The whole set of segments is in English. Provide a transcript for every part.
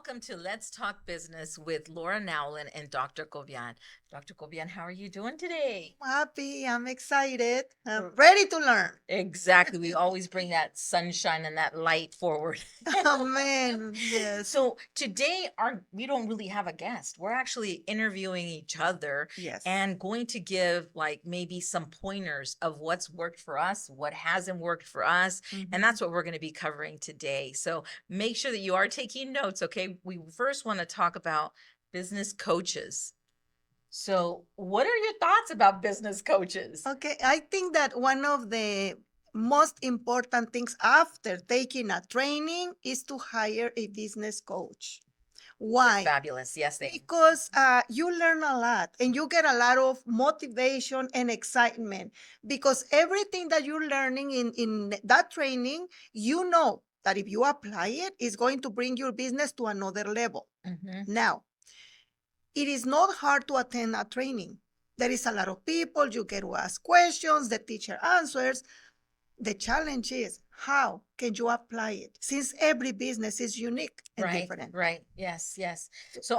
welcome to Let's Talk Business with Laura Nowlan and Dr. Cobian. Dr. Cobian, how are you doing today? I'm happy. I'm excited. I'm ready to learn. Exactly. We always bring that sunshine and that light forward. Amen. Yes. So today we don't really have a guest. We're actually interviewing each other Yes. and going to give like maybe some pointers of what's worked for us, what hasn't worked for us, and that's what we're going to be covering today. So make sure that you are taking notes, okay? We first want to talk about business coaches. So, what are your thoughts about business coaches? Okay. I think that one of the most important things after taking a training is to hire a business coach. They're Why? fabulous. Yes, they. Because you learn a lot and you get a lot of motivation and excitement because everything that you're learning in that training, you know that if you apply it, it's going to bring your business to another level. Now, it is not hard to attend a training. There is a lot of people, you get to ask questions, the teacher answers. The challenge is how can you apply it since every business is unique and different. Right. Yes, yes. So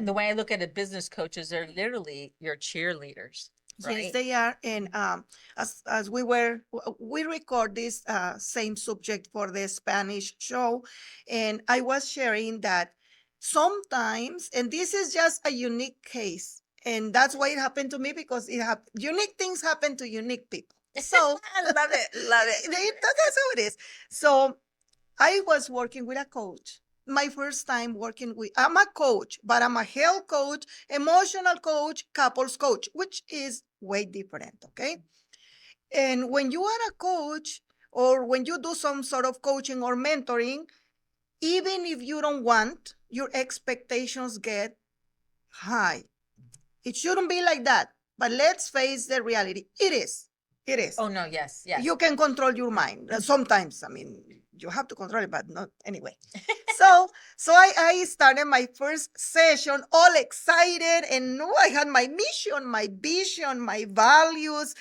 the way I look at it, business coaches are literally your cheerleaders, Yes, right? they are. And as we record this same subject for the Spanish show, and I was sharing that sometimes, and this is just a unique case, and that's why it happened to me because unique things happen to unique people. So I love it. Love it. that's how it is. So I was working with a coach. My first time working with, I'm a coach, but I'm a health coach, emotional coach, couples coach, which is way different. Okay. And when you are a coach or when you do some sort of coaching or mentoring, even if you don't want, your expectations get high. It shouldn't be like that. But let's face the reality. It is. It is. Oh no, yes, yes. You can control your mind. Sometimes, I mean, you have to control it, but not anyway. So I started my first session all excited and no, I had my mission, my vision, my values,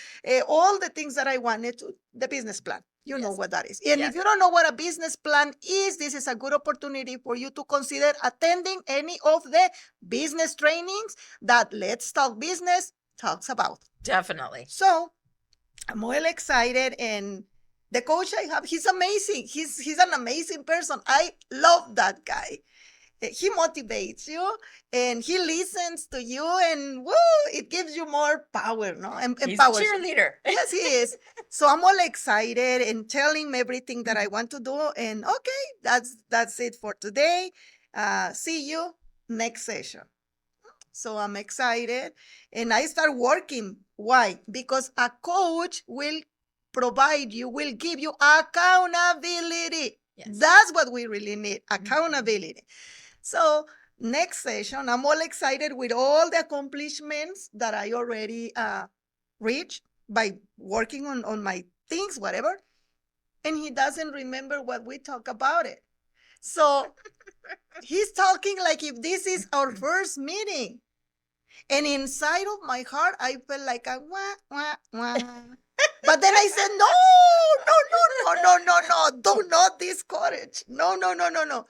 all the things that I wanted to, the business plan. You know Yes. what that is. And Yes. if you don't know what a business plan is, this is a good opportunity for you to consider attending any of the business trainings that Let's Talk Business talks about. Definitely. So I'm well excited, and the coach I have, he's amazing. He's an amazing person. I love that guy. He motivates you and he listens to you, and woo, it gives you more power, no? And He's a empowers you. cheerleader. Yes, he is. So I'm all excited and telling him everything that I want to do. And okay, that's it for today. See you next session. So I'm excited and I start working. Why? Because a coach will will give you accountability. Yes. That's what we really need, accountability. So next session, I'm all excited with all the accomplishments that I already reached by working on my things, whatever. And he doesn't remember what we talk about it. So he's talking like if this is our first meeting. And inside of my heart, I felt like a wah, wah, wah. But then I said, no, no, no, no, no, no, no. Do not discourage. No, no, no, no, no.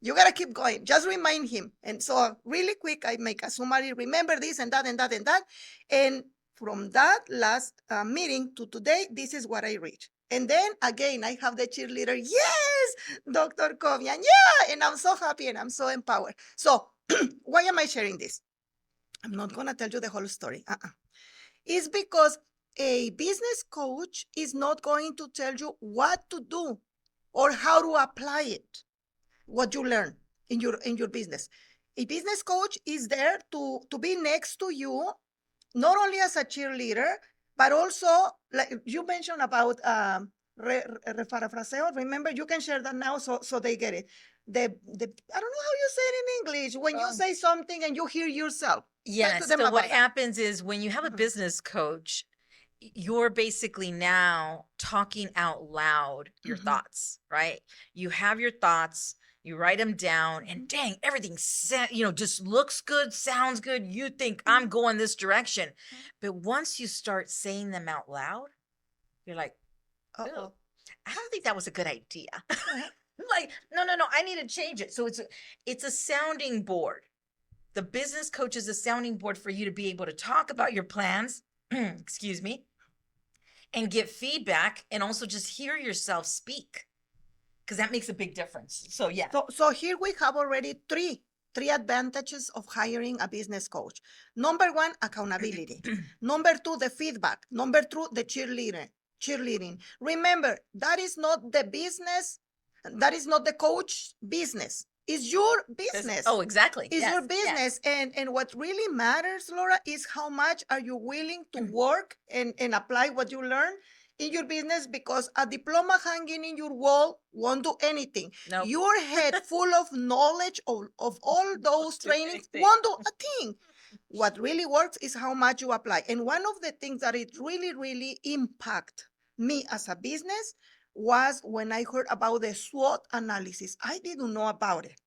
You got to keep going. Just remind him. And so really quick, I make a summary. Remember this and that and that and that. And from that last meeting to today, this is what I reached. And then again, I have the cheerleader. Yes, Dr. Cobian. Yeah. And I'm so happy and I'm so empowered. So why am I sharing this? I'm not going to tell you the whole story. It's because a business coach is not going to tell you what to do or how to apply it, what you learn in your business. A business coach is there to be next to you, not only as a cheerleader, but also, like you mentioned about parafraseo. Remember, you can share that now so they get it. The I don't know how you say it in English when you say something and you hear yourself. Yes. So what happens is when you have a business coach, you're basically now talking out loud your thoughts, right? You have your thoughts, you write them down, and dang, everything just looks good, sounds good. You think I'm going this direction. But once you start saying them out loud, you're like, oh, I don't think that was a good idea. Like, no, I need to change it. So it's a sounding board. The business coach is a sounding board for you to be able to talk about your plans, excuse me, and get feedback and also just hear yourself speak because that makes a big difference. So yeah. So here we have already three advantages of hiring a business coach. Number one, accountability. Number two, the feedback. Number two, the cheerleading. Remember, that is not the business. That is not the coach business. It's your business. Oh, exactly. It's Yes, your yes. business. And what really matters, Laura, is how much are you willing to work and apply what you learn in your business, because a diploma hanging in your wall won't do anything. Nope. Your head full of knowledge of all those do trainings anything. won't do a thing. What really works is how much you apply. And one of the things that it really impact me as a business was when I heard about the SWOT analysis. I didn't know about it.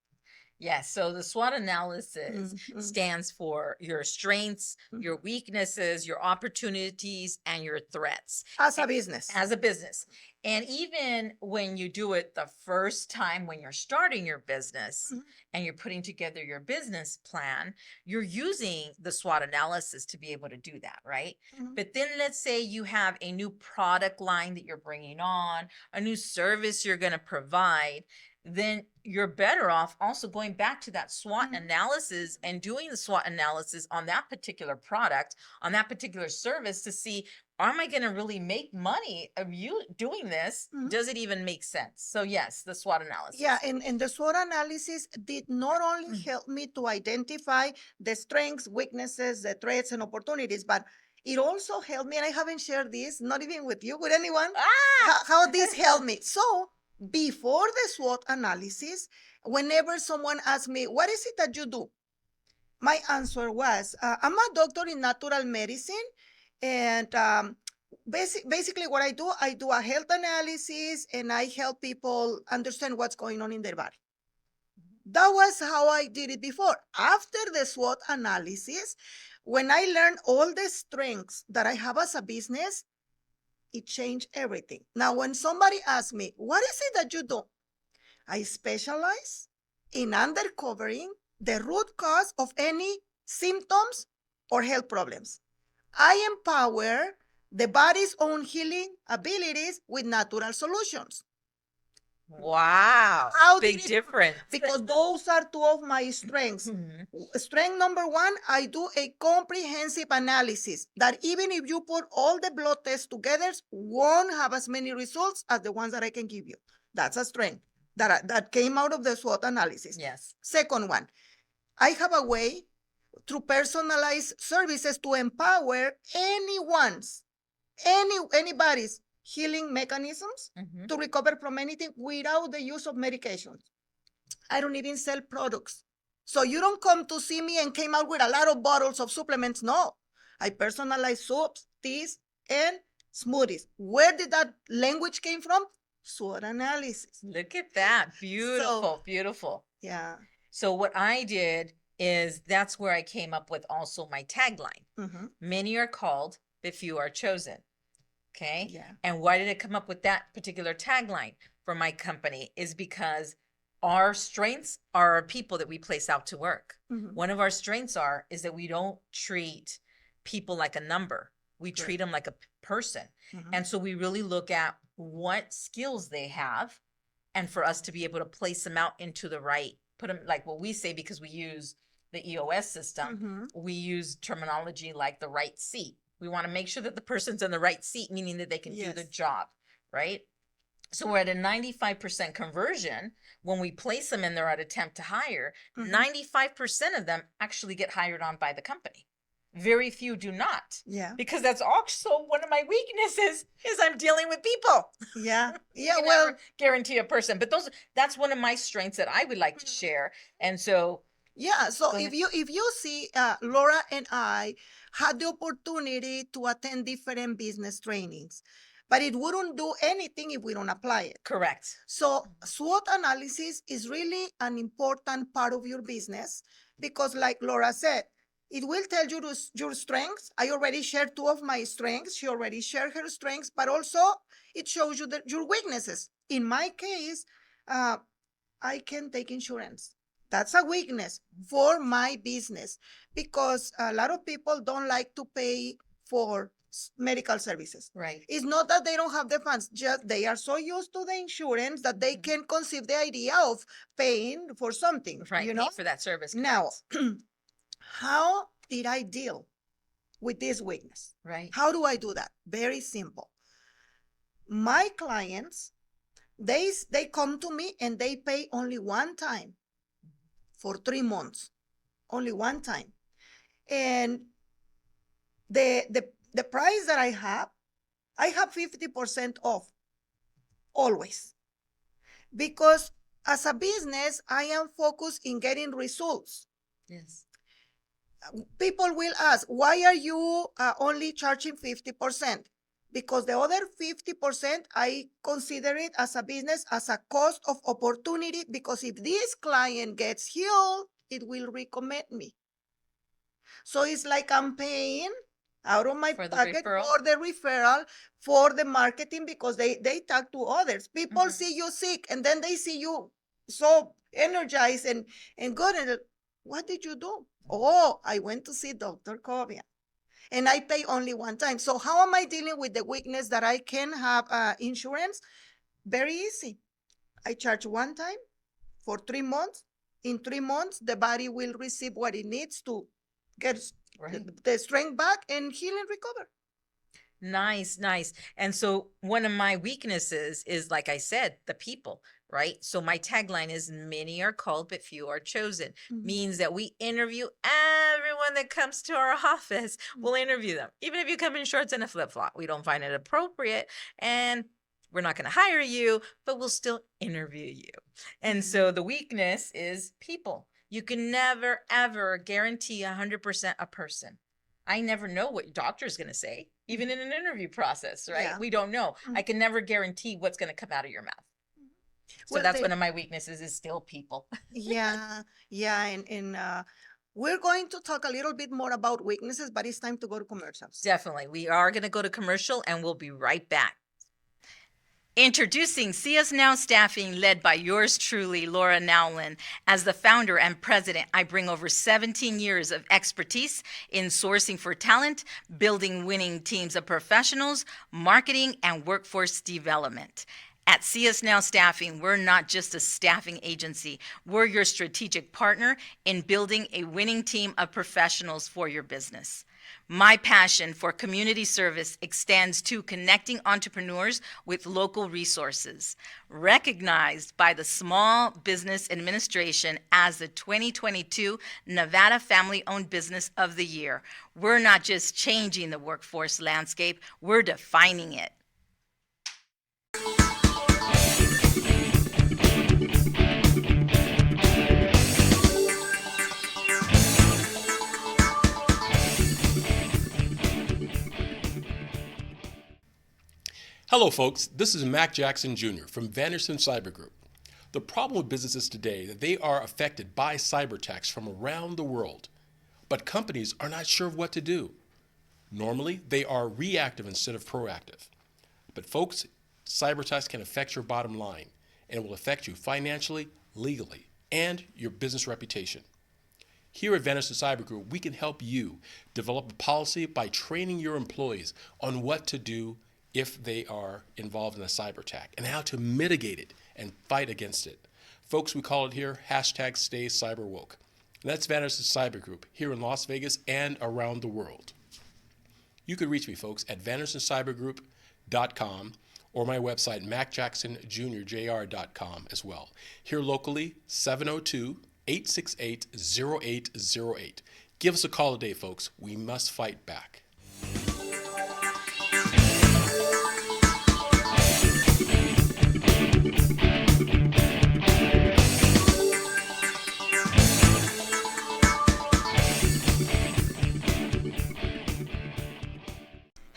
Yes. So the SWOT analysis Mhm. stands for your strengths, your weaknesses, your opportunities, and your threats As a business. as a business. And even when you do it the first time when you're starting your business Mhm. and you're putting together your business plan, you're using the SWOT analysis to be able to do that, right? Mhm. But then let's say you have a new product line that you're bringing on, a new service you're going to provide, then you're better off also going back to that SWOT analysis and doing the SWOT analysis on that particular product, on that particular service to see, am I going to really make money of you doing this? Does it even make sense? So yes, the SWOT analysis. Yeah, and the SWOT analysis did not only help me to identify the strengths, weaknesses, the threats, and opportunities, but it also helped me, and I haven't shared this, not even with you, with anyone, how this helped me. So before the SWOT analysis, whenever someone asked me, what is it that you do? My answer was, I'm a doctor in natural medicine, and basically what I do a health analysis, and I help people understand what's going on in their body. That was how I did it before. After the SWOT analysis, when I learned all the strengths that I have as a business, it changed everything. Now, when somebody asks me, what is it that you do? I specialize in uncovering the root cause of any symptoms or health problems. I empower the body's own healing abilities with natural solutions. Wow. How Big did it- difference. Because those are two of my strengths. Strength number one, I do a comprehensive analysis that even if you put all the blood tests together, won't have as many results as the ones that I can give you. That's a strength that came out of the SWOT analysis. Yes. Second one, I have a way through personalized services to empower anybody's healing mechanisms to recover from anything without the use of medications. I don't even sell products. So you don't come to see me and came out with a lot of bottles of supplements. No, I personalize soups, teas, and smoothies. Where did that language came from? SWOT analysis. Look at that. Beautiful, beautiful. Yeah. So what I did is that's where I came up with also my tagline. Many are called, but few are chosen. Okay. Yeah. And why did I come up with that particular tagline for my company is because our strengths are our people that we place out to work. One of our strengths is that we don't treat people like a number. We treat them like a person. And so we really look at what skills they have and for us to be able to place them out into the right, put them like what we say, because we use the EOS system, we use terminology like the right seat. We want to make sure that the person's in the right seat, meaning that they can do the job, right? So we're at a 95% conversion. When we place them in there at attempt to hire, 95% of them actually get hired on by the company. Very few do not. Yeah. Because that's also one of my weaknesses is I'm dealing with people. Yeah. You Yeah. can Well, never guarantee a person, but that's one of my strengths that I would like to share. And so yeah. So Go if you see, Laura and I had the opportunity to attend different business trainings, but it wouldn't do anything if we don't apply it. correct. So SWOT analysis is really an important part of your business because, like Laura said, it will tell you your strengths. I already shared two of my strengths. She already shared her strengths, but also it shows you your weaknesses. In my case, I can take insurance. That's a weakness for my business because a lot of people don't like to pay for medical services. Right. It's not that they don't have the funds, just they are so used to the insurance that they can conceive the idea of paying for something, Right. you Pay know? for that service. Now, correct. how did I deal with this weakness? Right. How do I do that? Very simple. My clients, they come to me and they pay only one time for 3 months, only one time. And the price that I have 50% off always. Because as a business, I am focused in getting results. Yes. People will ask, why are you only charging 50%? Because the other 50%, I consider it as a business, as a cost of opportunity, because if this client gets healed, it will recommend me. So it's like I'm paying out of my For the pocket referral? for the referral, for the marketing, because they talk to others. People see you sick and then they see you so energized and good. And what did you do? Oh, I went to see Dr. Cobian and I pay only one time. So how am I dealing with the weakness that I can have insurance? Very easy. I charge one time for 3 months. In 3 months, the body will receive what it needs to get Right. the strength back and heal and recover. Nice, nice. And so one of my weaknesses is, like I said, the people, right? So my tagline is many are called, but few are chosen. Means that we interview everyone that comes to our office. We'll interview them. Even if you come in shorts and a flip-flop, we don't find it appropriate. And we're not going to hire you, but we'll still interview you. And so the weakness is people. You can never, ever guarantee 100% a person. I never know what your doctor is going to say, even in an interview process, right? Yeah. We don't know. I can never guarantee what's going to come out of your mouth. So Well, that's one of my weaknesses is still people. yeah, and we're going to talk a little bit more about weaknesses, but it's time to go to commercials. Definitely. We are going to go to commercial and we'll be right back. Introducing CS Now Staffing, led by yours truly, Laura Nowlan. As the founder and president, I bring over 17 years of expertise in sourcing for talent, building winning teams of professionals, marketing, and workforce development. At CS Now Staffing, we're not just a staffing agency. We're your strategic partner in building a winning team of professionals for your business. My passion for community service extends to connecting entrepreneurs with local resources. Recognized by the Small Business Administration as the 2022 Nevada Family-Owned Business of the Year, we're not just changing the workforce landscape, we're defining it. Hello folks, this is Mac Jackson Jr. from Vanderson Cyber Group. The problem with businesses today is that they are affected by cyber attacks from around the world, but companies are not sure of what to do. Normally, they are reactive instead of proactive. But folks, cyber attacks can affect your bottom line, and it will affect you financially, legally, and your business reputation. Here at Vanderson Cyber Group, we can help you develop a policy by training your employees on what to do if they are involved in a cyber attack and how to mitigate it and fight against it. Folks, we call it here #StayCyberWoke. And that's Vanderson Cyber Group here in Las Vegas and around the world. You can reach me, folks, at VandersonCyberGroup.com or my website, MacJacksonJr.com as well. Here locally, 702-868-0808. Give us a call today, folks. We must fight back.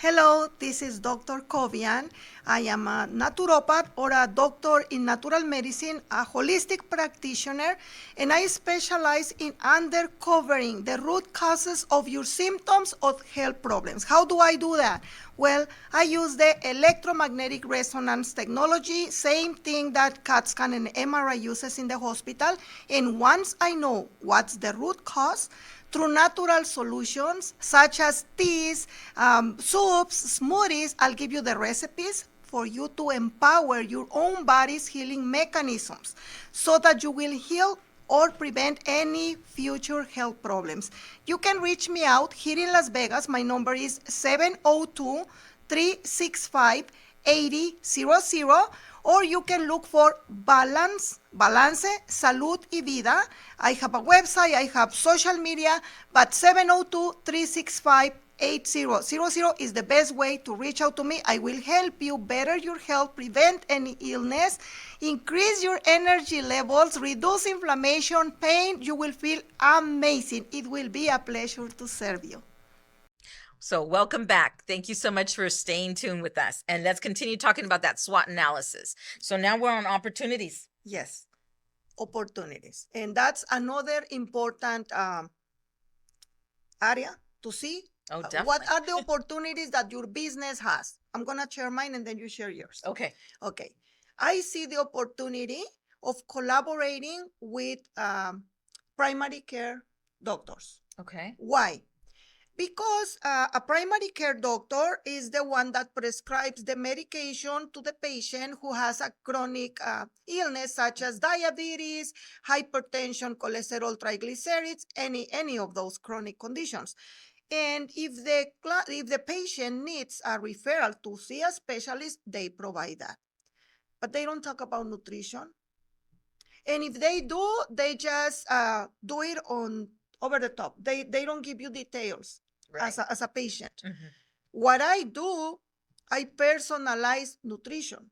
Hello, this is Dr. Cobian. I am a naturopath or a doctor in natural medicine, a holistic practitioner, and I specialize in uncovering the root causes of your symptoms of health problems. How do I do that? Well, I use the electromagnetic resonance technology, same thing that CAT scan and MRI uses in the hospital. And once I know what's the root cause, through natural solutions such as teas, soups, smoothies, I'll give you the recipes for you to empower your own body's healing mechanisms so that you will heal or prevent any future health problems. You can reach me out here in Las Vegas. My number is 702 365 8000, or you can look for Balance, Salud y Vida. I have a website, I have social media, but 702 365 8000 is the best way to reach out to me. I will help you better your health, prevent any illness, increase your energy levels, reduce inflammation, pain. You will feel amazing. It will be a pleasure to serve you. So welcome back. Thank you so much for staying tuned with us. And let's continue talking about that SWOT analysis. So now we're on opportunities. Yes, opportunities. And that's another important area to see. Oh, definitely. What are the opportunities that your business has? I'm going to share mine and then you share yours. Okay. Okay. I see the opportunity of collaborating with primary care doctors. Okay. Why? Because a primary care doctor is the one that prescribes the medication to the patient who has a chronic illness such as diabetes, hypertension, cholesterol, triglycerides, any of those chronic conditions. And if the patient needs a referral to see a specialist, they provide that. But they don't talk about nutrition. And if they do, they just do it on over the top. They don't give you details. Right. As a patient. Mm-hmm. What I do, I personalize nutrition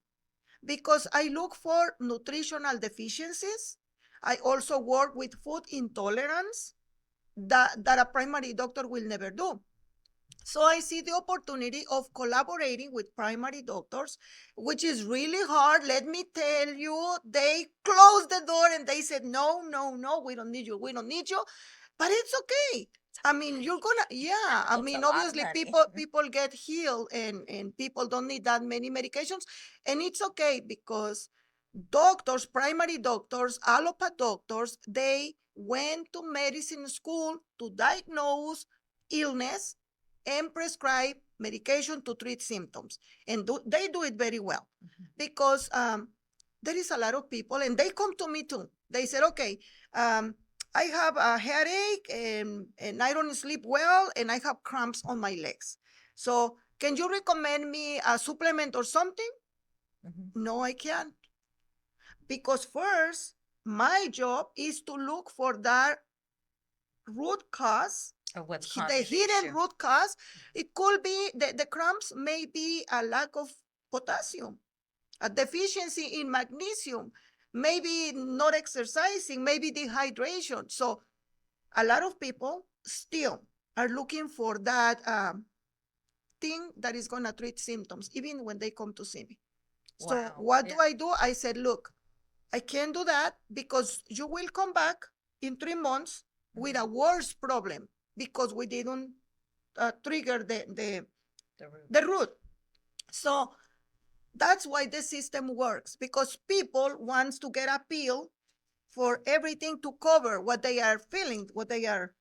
because I look for nutritional deficiencies. I also work with food intolerance that a primary doctor will never do. So I see the opportunity of collaborating with primary doctors, which is really hard. Let me tell you, they closed the door and they said, no, we don't need you. But it's okay. I mean, you're gonna, yeah. I mean, obviously people get healed and people don't need that many medications. And it's okay because doctors, primary doctors, allopath doctors, they went to medicine school to diagnose illness and prescribe medication to treat symptoms. And they do it very well because there is a lot of people and they come to me too. They said, okay, I have a headache and I don't sleep well and I have cramps on my legs. So can you recommend me a supplement or something? Mm-hmm. No, I can't. Because first, my job is to look for that root cause, what's the hidden root cause. It could be the cramps may be a lack of potassium, a deficiency in magnesium, maybe not exercising, maybe dehydration. So a lot of people still are looking for that thing that is going to treat symptoms, even when they come to see me. Wow. So what do? I said, look, I can't do that because you will come back in 3 months with a worse problem because we didn't trigger the root. So that's why the system works, because people want to get a pill for everything to cover what they are feeling, what they are.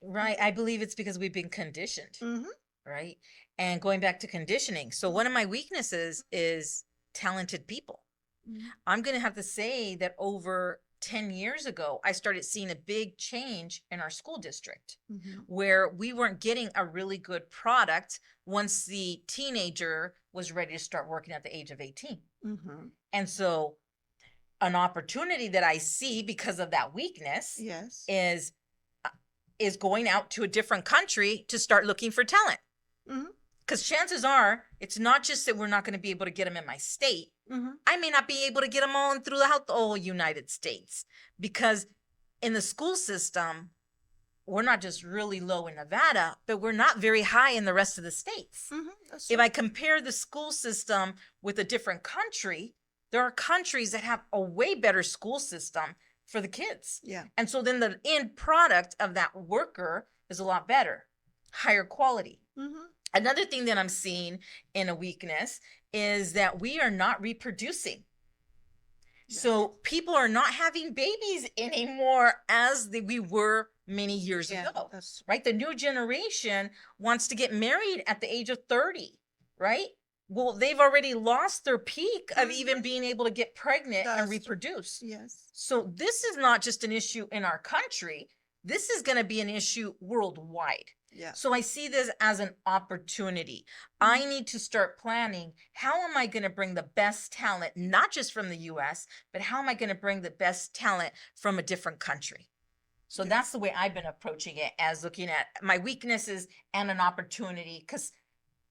Right. I believe it's because we've been conditioned. Mm-hmm. Right. And going back to conditioning. So one of my weaknesses is talented people. Mm-hmm. I'm going to have to say that over 10 years ago, I started seeing a big change in our school district, mm-hmm. where we weren't getting a really good product once the teenager was ready to start working at the age of 18. Mm-hmm. And so an opportunity that I see because of that weakness is going out to a different country to start looking for talent. Because mm-hmm. chances are, it's not just that we're not going to be able to get them in my state. Mm-hmm. I may not be able to get them all throughout the whole United States, because in the school system, we're not just really low in Nevada, but we're not very high in the rest of the states. Mm-hmm. If I compare the school system with a different country, there are countries that have a way better school system for the kids. Yeah. And so then the end product of that worker is a lot better, higher quality. Mm-hmm. Another thing that I'm seeing in a weakness is that we are not reproducing. So people are not having babies anymore as we were many years ago, right? The new generation wants to get married at the age of 30, right? Well, they've already lost their peak of even being able to get pregnant and reproduce. Yes. So this is not just an issue in our country. This is going to be an issue worldwide. Yeah. So I see this as an opportunity. I need to start planning, how am I going to bring the best talent, not just from the US, but how am I going to bring the best talent from a different country? So that's the way I've been approaching it, as looking at my weaknesses and an opportunity, because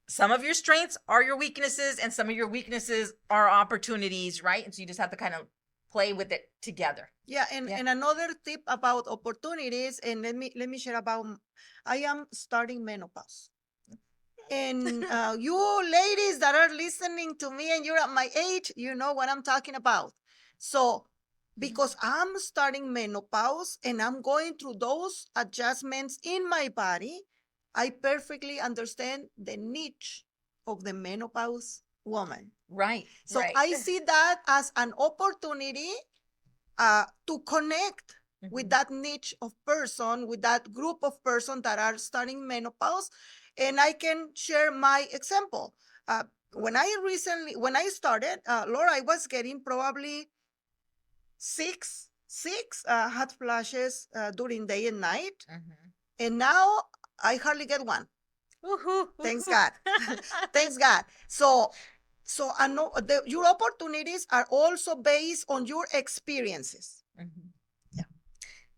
some of your strengths are your weaknesses and some of your weaknesses are opportunities, right? And so you just have to kind of play with it together. Yeah, and another tip about opportunities, and let me share about, I am starting menopause. And you ladies that are listening to me and you're at my age, you know what I'm talking about. So because I'm starting menopause and I'm going through those adjustments in my body, I perfectly understand the niche of the menopause woman. Right. So right. I see that as an opportunity to connect with that niche of person, with that group of person that are starting menopause. And I can share my example. When I started, Laura, I was getting probably six hot flashes during day and night. And now I hardly get one. Thanks God. Thanks God. So I know your opportunities are also based on your experiences.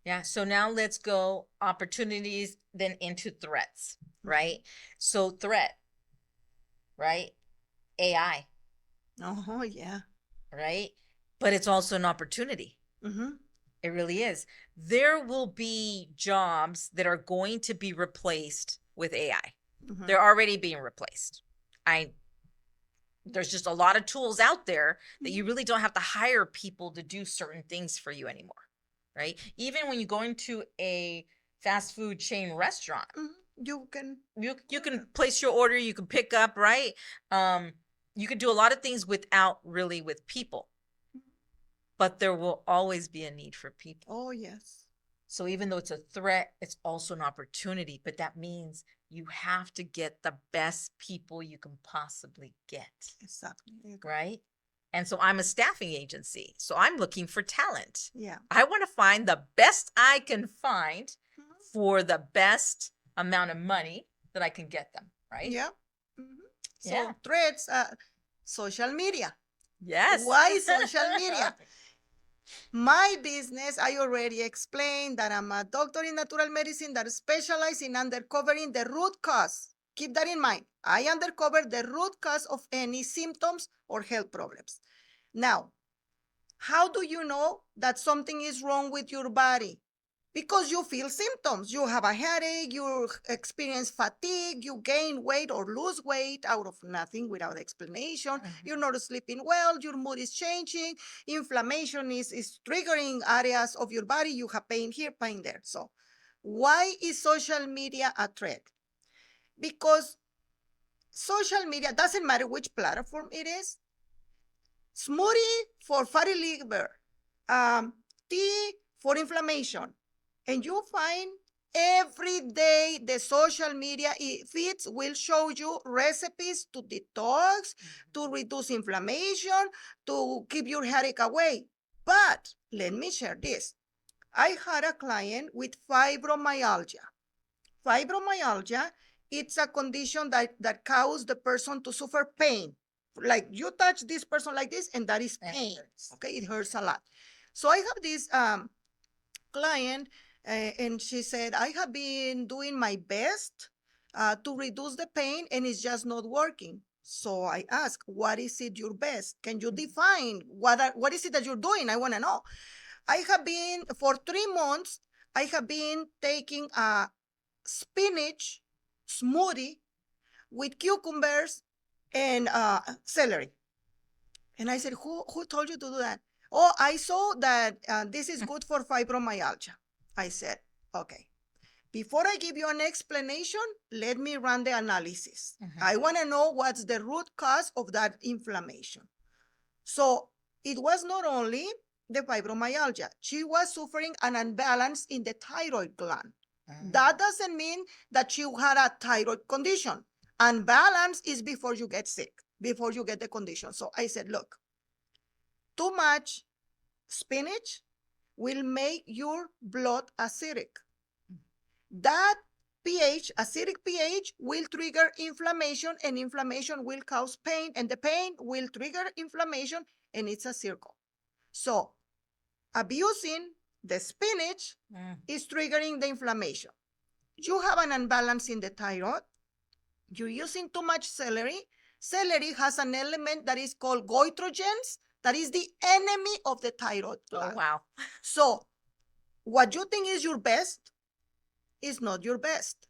Yeah. So now let's go opportunities, then into threats, right? So threat, right? AI, Oh, yeah. right? But it's also an opportunity. It really is. There will be jobs that are going to be replaced with AI. They're already being replaced. There's just a lot of tools out there that you really don't have to hire people to do certain things for you anymore, right? Even when you go into a fast food chain restaurant, you can place your order, you can pick up, right? You can do a lot of things without really with people, but there will always be a need for people. Oh, yes. So even though it's a threat, it's also an opportunity, but that means you have to get the best people you can possibly get. Exactly. Right? And so I'm a staffing agency. So I'm looking for talent. Yeah. I want to find the best I can find for the best amount of money that I can get them. Right? Yeah. So threats, social media. Yes. Why social media? My business, I already explained that I'm a doctor in natural medicine that specializes in uncovering the root cause. Keep that in mind. I uncover the root cause of any symptoms or health problems. Now, how do you know that something is wrong with your body? Because you feel symptoms. You have a headache, you experience fatigue, you gain weight or lose weight out of nothing without explanation. You're not sleeping well, your mood is changing, inflammation is triggering areas of your body. You have pain here, pain there. So why is social media a threat? Because social media, doesn't matter which platform it is, smoothie for fatty liver, tea for inflammation. And you find every day the social media feeds will show you recipes to detox, to reduce inflammation, to keep your headache away. But let me share this. I had a client with fibromyalgia. Fibromyalgia, it's a condition that causes the person to suffer pain. Like you touch this person like this, and that is pain. Okay, it hurts a lot. So I have this client, and she said, I have been doing my best to reduce the pain, and it's just not working. So I asked, what is it your best? Can you define what is it that you're doing? I want to know. I have been, for 3 months, I have been taking a spinach smoothie with cucumbers and celery. And I said, who told you to do that? Oh, I saw that this is good for fibromyalgia. I said, okay. before I give you an explanation, let me run the analysis. Mhm. I want to know what's the root cause of that inflammation. So it was not only the fibromyalgia. She was suffering an imbalance in the thyroid gland. That doesn't mean that she had a thyroid condition. Unbalance is before you get sick, before you get the condition. So I said, look, too much spinach will make your blood acidic. That pH, acidic pH, will trigger inflammation, and inflammation will cause pain, and the pain will trigger inflammation, and it's a circle. So abusing the spinach is triggering the inflammation. You have an imbalance in the thyroid. You're using too much celery. Celery has an element that is called goitrogens, that is the enemy of the thyroid gland. Oh, wow. So what you think is your best is not your best.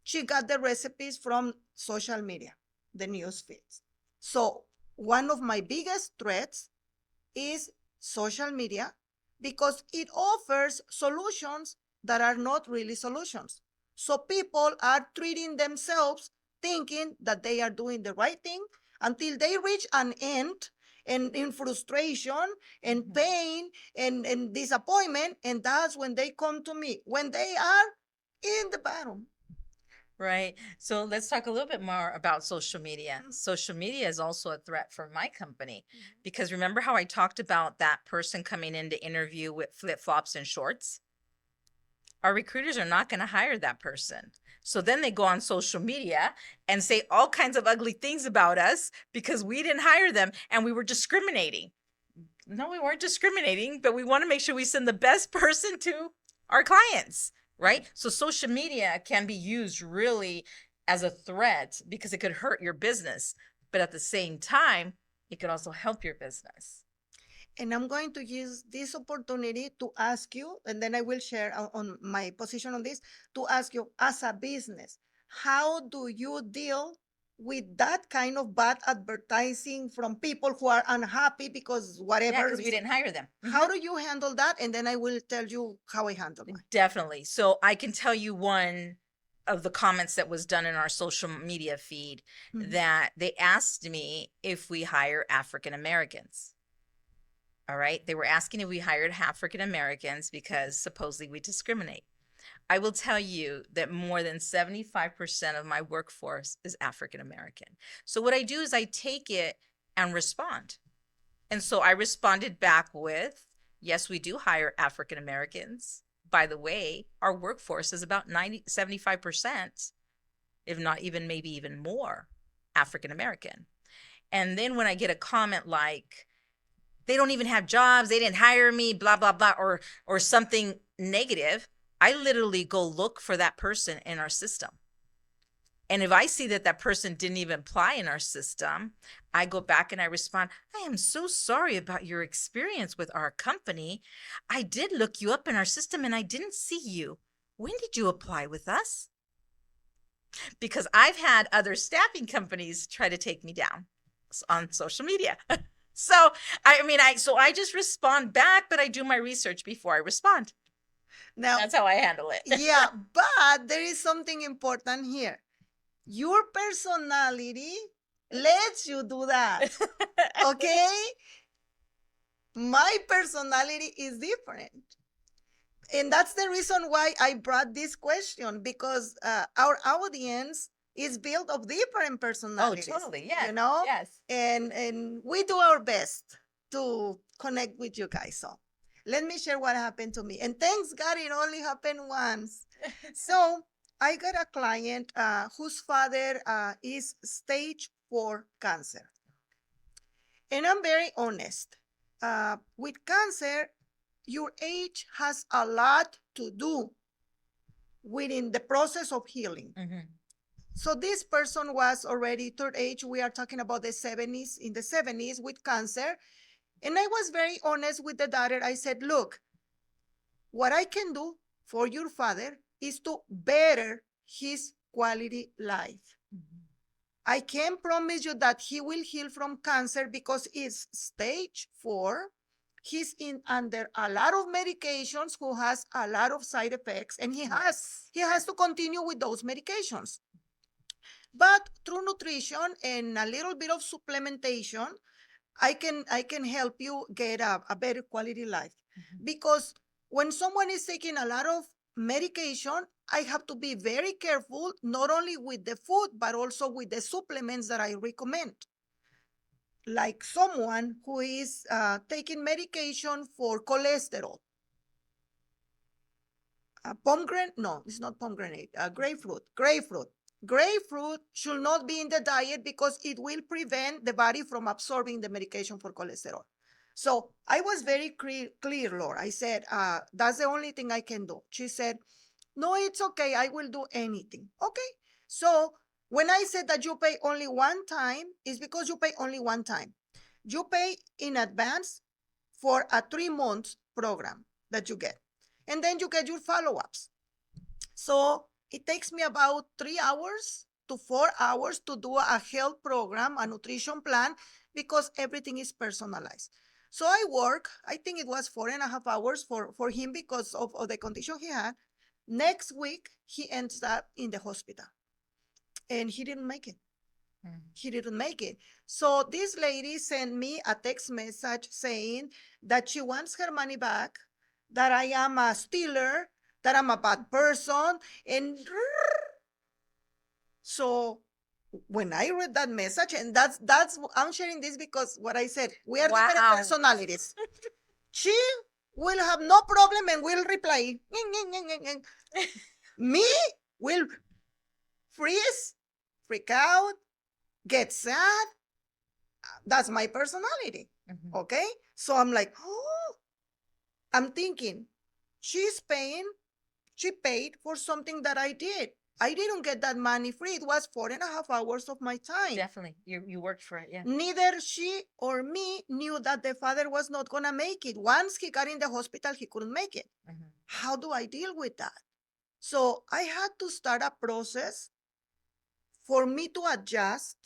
She got the recipes from social media, the news feeds. So one of my biggest threats is social media, because it offers solutions that are not really solutions. So people are treating themselves thinking that they are doing the right thing until they reach an end, and in frustration and pain and disappointment. And that's when they come to me, when they are in the bottom. Right. So let's talk a little bit more about social media. Social media is also a threat for my company, because remember how I talked about that person coming in to interview with flip-flops and shorts? Our recruiters are not going to hire that person. So then they go on social media and say all kinds of ugly things about us because we didn't hire them and we were discriminating. No, we weren't discriminating, but we want to make sure we send the best person to our clients, right? So social media can be used really as a threat because it could hurt your business, but at the same time, it could also help your business. And I'm going to use this opportunity to ask you, and then I will share on my position on this, to ask you, as a business, how do you deal with that kind of bad advertising from people who are unhappy because whatever? Yeah, because we didn't hire them. How do you handle that? And then I will tell you how I handle mine. Definitely. So I can tell you one of the comments that was done in our social media feed, that they asked me if we hire African Americans. All right. They were asking if we hired African Americans because supposedly we discriminate. I will tell you that more than 75% of my workforce is African American. So what I do is I take it and respond. And so I responded back with, yes, we do hire African Americans. By the way, our workforce is about 75%, if not even maybe even more, African American. And then when I get a comment like, they don't even have jobs, they didn't hire me, blah, blah, blah, or something negative, I literally go look for that person in our system. And if I see that that person didn't even apply in our system, I go back and I respond, I am so sorry about your experience with our company. I did look you up in our system and I didn't see you. When did you apply with us? Because I've had other staffing companies try to take me down on social media. So, I just respond back, but I do my research before I respond. Now, that's how I handle it. Yeah, but there is something important here. Your personality lets you do that. Okay? My personality is different. And that's the reason why I brought this question, because our audience is built of different personalities. Oh, totally. Yeah. You know? Yes. And we do our best to connect with you guys. So let me share what happened to me. And thanks God, it only happened once. So I got a client whose father is stage 4 cancer. And I'm very honest. With cancer, your age has a lot to do within the process of healing. So this person was already third age. We are talking about the 70s, in the 70s with cancer. And I was very honest with the daughter. I said, look, what I can do for your father is to better his quality life. I can promise you that he will heal from cancer because it's stage 4 he's in under a lot of medications who has a lot of side effects, and he has to continue with those medications. But through nutrition and a little bit of supplementation, I can help you get a better quality life. Because when someone is taking a lot of medication, I have to be very careful, not only with the food, but also with the supplements that I recommend. Like someone who is taking medication for cholesterol. Pomegranate? No, it's not pomegranate. Grapefruit. Grapefruit should not be in the diet because it will prevent the body from absorbing the medication for cholesterol. So I was very clear, Laura. I said, that's the only thing I can do. She said, no, it's okay. I will do anything. Okay. So when I said that you pay only one time, it's because you pay only one time. You pay in advance for a 3 month program that you get. And then you get your follow-ups. So it takes me about 3 hours to 4 hours to do a health program, a nutrition plan, because everything is personalized. So I work, I think it was 4.5 hours for him because of the condition he had. Next week, he ends up in the hospital and he didn't make it. He didn't make it. So this lady sent me a text message saying that she wants her money back, that I am a stealer, that I'm a bad person. And so when I read that message, and that's I'm sharing this because what I said, we are different Wow. personalities. She will have no problem and will reply. Me will freeze, freak out, get sad. That's my personality. Okay. So I'm like, oh, I'm thinking, she paid for something that I did. I didn't get that money free. It was 4.5 hours of my time. Definitely. You worked for it. Yeah. Neither she or me knew that the father was not going to make it. Once he got in the hospital, he couldn't make it. How do I deal with that? So I had to start a process for me to adjust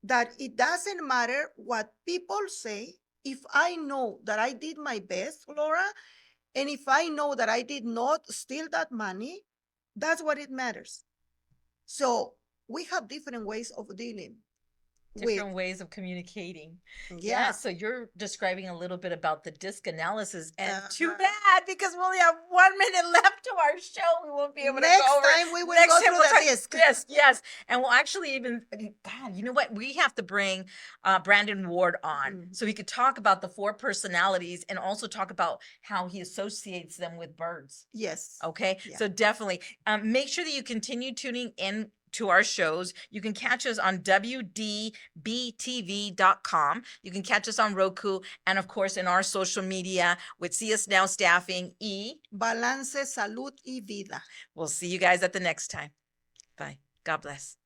that it doesn't matter what people say. If I know that I did my best, Laura, and if I know that I did not steal that money, that's what it matters. So we have different ways of dealing Different ways of communicating. Yeah. So you're describing a little bit about the disc analysis, and too Uh-huh. bad because we only have 1 minute left to our show. We won't be able to Next go over it. time we will Next go time through we'll the talk- disc. Yes, and we'll actually even God. You know what? We have to bring Brandon Ward on so he could talk about the 4 personalities and also talk about how he associates them with birds. Yes. Okay, Yeah. so definitely make sure that you continue tuning in to our shows. You can catch us on WDBTV.com. You can catch us on Roku, and of course in our social media with See Us Now Staffing Balance, salud y vida. We'll see you guys at the next time. Bye. God bless.